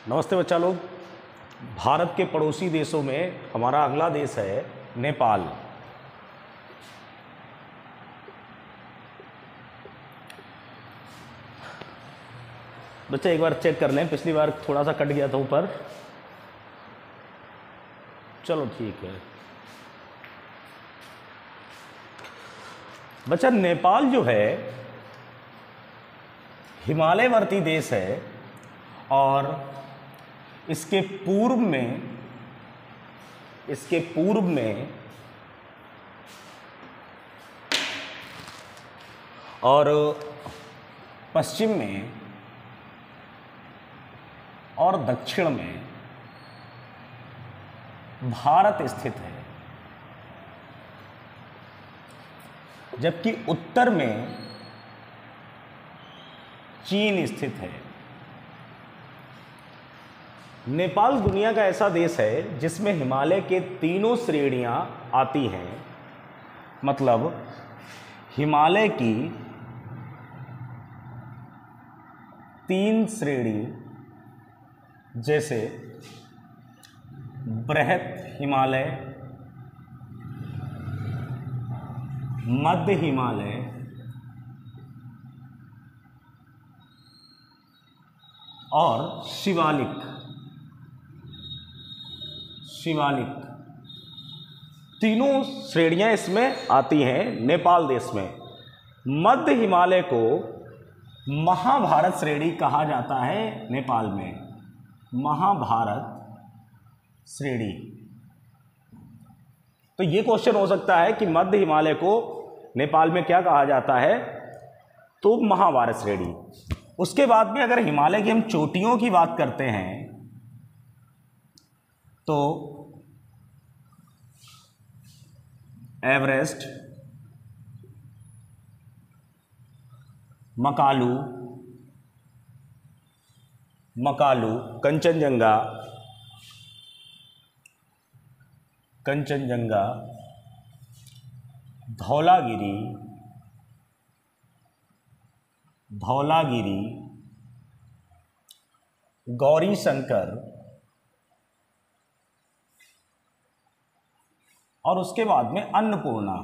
नमस्ते बच्चा लोग। भारत के पड़ोसी देशों में हमारा अगला देश है नेपाल। बच्चे एक बार चेक कर लें, पिछली बार थोड़ा सा कट गया था ऊपर। चलो ठीक है बच्चा, नेपाल जो है हिमालयवर्ती देश है और इसके पूर्व में और पश्चिम में और दक्षिण में भारत स्थित है, जबकि उत्तर में चीन स्थित है। नेपाल दुनिया का ऐसा देश है जिसमें हिमालय के तीनों श्रेणियां आती हैं। मतलब हिमालय की 3 श्रेणी, जैसे बृहत हिमालय, मध्य हिमालय और शिवालिक। तीनों श्रेणियां इसमें आती हैं नेपाल देश में। मध्य हिमालय को महाभारत श्रेणी कहा जाता है नेपाल में, महाभारत श्रेणी। तो ये क्वेश्चन हो सकता है कि मध्य हिमालय को नेपाल में क्या कहा जाता है, तो महाभारत श्रेणी। उसके बाद में अगर हिमालय की हम चोटियों की बात करते हैं तो एवरेस्ट, मकालू, कंचनजंगा, धौलागिरी, गौरी शंकर और उसके बाद में अन्नपूर्णा।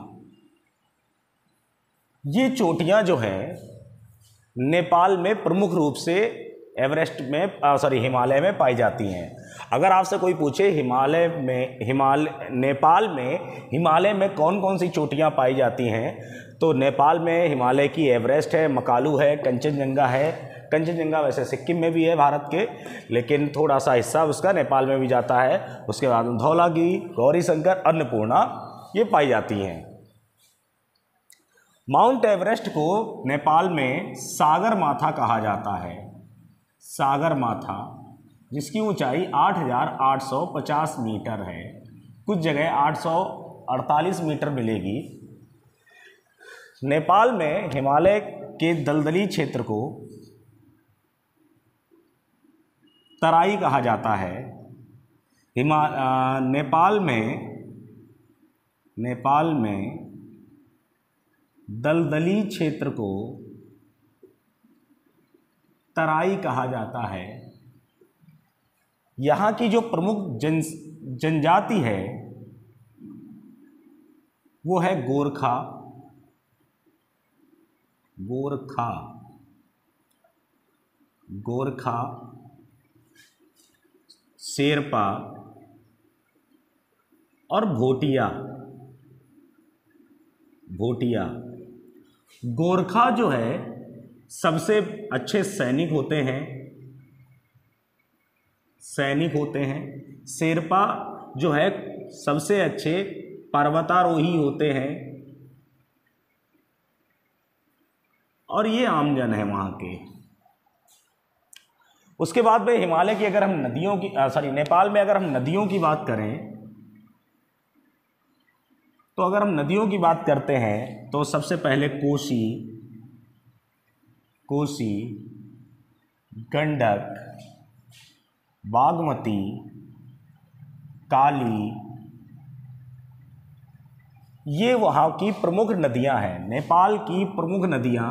ये चोटियां जो है नेपाल में प्रमुख रूप से हिमालय में पाई जाती हैं। अगर आपसे कोई पूछे नेपाल में हिमालय में कौन कौन सी चोटियां पाई जाती हैं, तो नेपाल में हिमालय की एवरेस्ट है, मकालू है, कंचनजंगा है। कंचनजंगा वैसे सिक्किम में भी है भारत के, लेकिन थोड़ा सा हिस्सा उसका नेपाल में भी जाता है। उसके बाद धौलागिरी, गौरी शंकर, अन्नपूर्णा ये पाई जाती हैं। माउंट एवरेस्ट को नेपाल में सागरमाथा कहा जाता है, सागरमाथा, जिसकी ऊंचाई 8,850 मीटर है। कुछ जगह 848 मीटर मिलेगी। नेपाल में हिमालय के दलदली क्षेत्र को तराई कहा जाता है। नेपाल में दलदली क्षेत्र को तराई कहा जाता है। यहाँ की जो प्रमुख जनजाति है वो है गोरखा, शेरपा और भोटिया। गोरखा जो है सबसे अच्छे सैनिक होते हैं। शेरपा जो है सबसे अच्छे पर्वतारोही होते हैं और ये आमजन है वहाँ के। उसके बाद में हिमालय की अगर हम नेपाल में अगर हम नदियों की बात करें, तो अगर हम नदियों की बात करते हैं तो सबसे पहले कोसी, गंडक, बागमती, काली, ये वहाँ की प्रमुख नदियाँ हैं। नेपाल की प्रमुख नदियाँ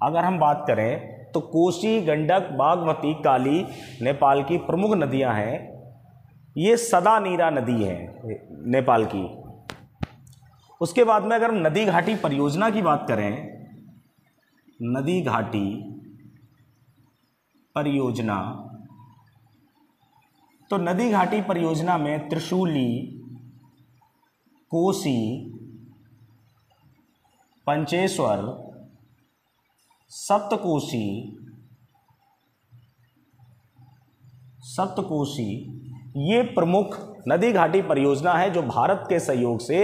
अगर हम बात करें तो कोसी, गंडक, बागमती, काली नेपाल की प्रमुख नदियां हैं। ये सदा नीरा नदी है नेपाल की। उसके बाद में अगर नदी घाटी परियोजना की बात करें, नदी घाटी परियोजना, तो नदी घाटी परियोजना में त्रिशूली, कोसी, पंचेश्वर, सप्तकोशी ये प्रमुख नदी घाटी परियोजना है जो भारत के सहयोग से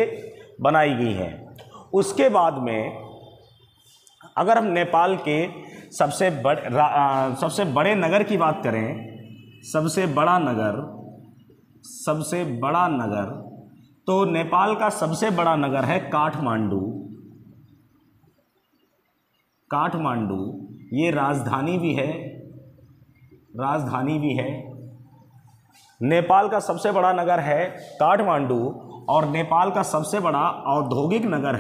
बनाई गई है। उसके बाद में अगर हम नेपाल के सबसे बड़े नगर की बात करें, सबसे बड़ा नगर, तो नेपाल का सबसे बड़ा नगर है काठमांडू। ये राजधानी भी है। नेपाल का सबसे बड़ा नगर है काठमांडू और नेपाल का सबसे बड़ा औद्योगिक नगर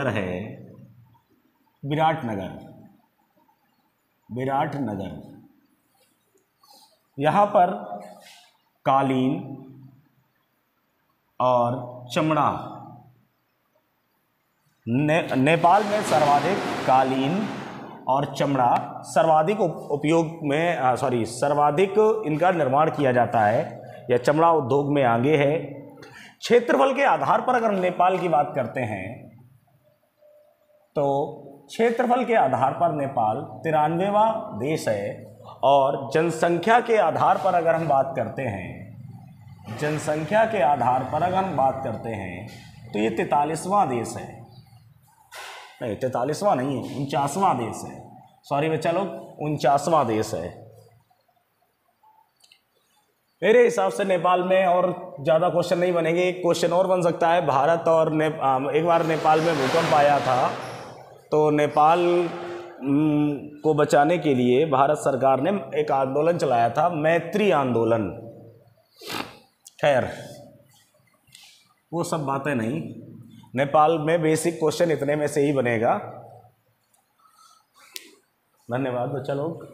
है विराटनगर। यहाँ पर कालीन और चमड़ा, नेपाल में सर्वाधिक कालीन और चमड़ा सर्वाधिक इनका निर्माण किया जाता है, या चमड़ा उद्योग में आगे है। क्षेत्रफल के आधार पर अगर नेपाल की बात करते हैं तो क्षेत्रफल के आधार पर नेपाल 93वां देश है, और जनसंख्या के आधार पर अगर हम बात करते हैं तो ये 43वां देश है। नहीं, 43वां नहीं है, 49वां देश है। सॉरी बच्चा लोग, 49वां देश है। मेरे हिसाब से नेपाल में और ज़्यादा क्वेश्चन नहीं बनेंगे। एक क्वेश्चन और बन सकता है, भारत और एक बार नेपाल में भूकंप आया था, तो नेपाल को बचाने के लिए भारत सरकार ने एक आंदोलन चलाया था, मैत्री आंदोलन। खैर, वो सब बातें नहीं, नेपाल में बेसिक क्वेश्चन इतने में से ही बनेगा। धन्यवाद बच्चा लोग।